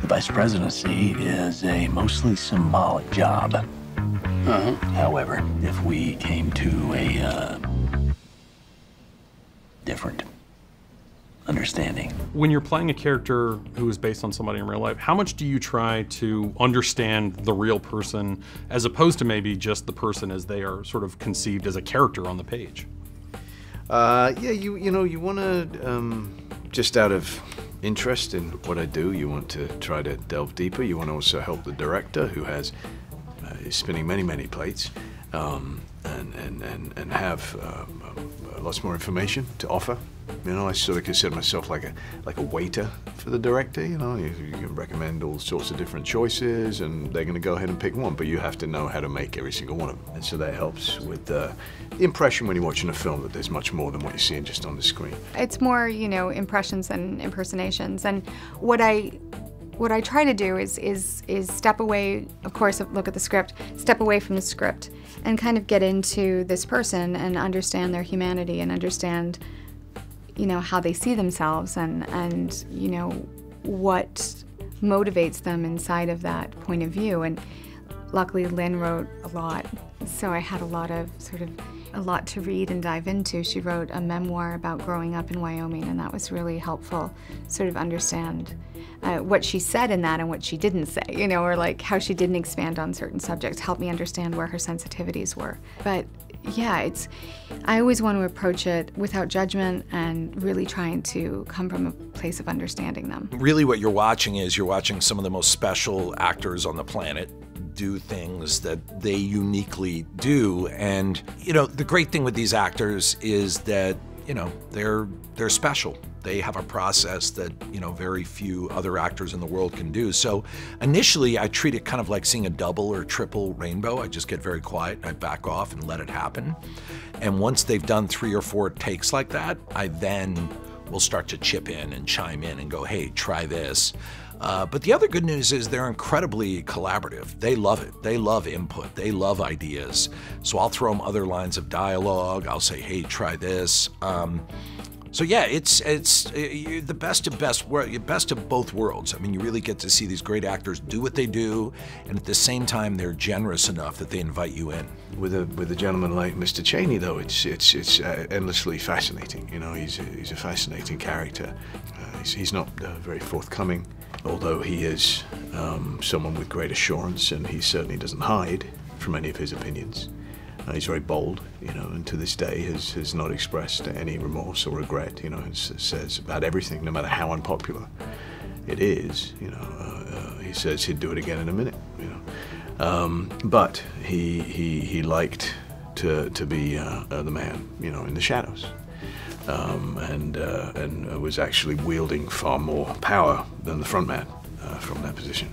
The vice presidency is a mostly symbolic job. However, if we came to a different understanding. When you're playing a character who is based on somebody in real life, how much do you try to understand the real person as opposed to maybe just the person as they are sort of conceived as a character on the page? Yeah, you know, you want to, just out of interest in what I do, you want to try to delve deeper. You want to also help the director who is spinning many plates, and have lots more information to offer. You know, I sort of consider myself like a waiter for the director. You know, you can recommend all sorts of different choices, and they're going to go ahead and pick one, but you have to know how to make every single one of them. And so that helps with the impression when you're watching a film that there's much more than what you're seeing just on the screen. It's more, you know, impressions and impersonations, and what I try to do is step away, of course, look at the script, step away from the script, and kind of get into this person and understand their humanity and understand, you know, how they see themselves and you know, what motivates them inside of that point of view. And luckily Lynn wrote a lot, so I had a lot to read and dive into. She wrote a memoir about growing up in Wyoming, and that was really helpful, sort of understand what she said in that and what she didn't say, you know, or like how she didn't expand on certain subjects, helped me understand where her sensitivities were. But yeah, I always want to approach it without judgment and really trying to come from a place of understanding them. Really what you're watching is you're watching some of the most special actors on the planet do things that they uniquely do. And, you know, the great thing with these actors is that, you know, they're special. They have a process that, you know, very few other actors in the world can do. So initially I treat it kind of like seeing a double or triple rainbow. I just get very quiet, I back off and let it happen. And once they've done 3 or 4 takes like that, I then will start to chip in and chime in and go, hey, try this. But the other good news is they're incredibly collaborative. They love it. They love input. They love ideas. So I'll throw them other lines of dialogue. I'll say, hey, try this. So yeah, it's the best of both worlds. I mean, you really get to see these great actors do what they do, and at the same time, they're generous enough that they invite you in. With a gentleman like Mr. Cheney, though, it's endlessly fascinating. You know, he's a fascinating character. He's not very forthcoming, although he is someone with great assurance, and he certainly doesn't hide from any of his opinions. He's very bold, you know, and to this day has not expressed any remorse or regret. You know, says about everything, no matter how unpopular it is. You know, he says he'd do it again in a minute. You know, but he liked to be the man, you know, in the shadows, and was actually wielding far more power than the front man from that position.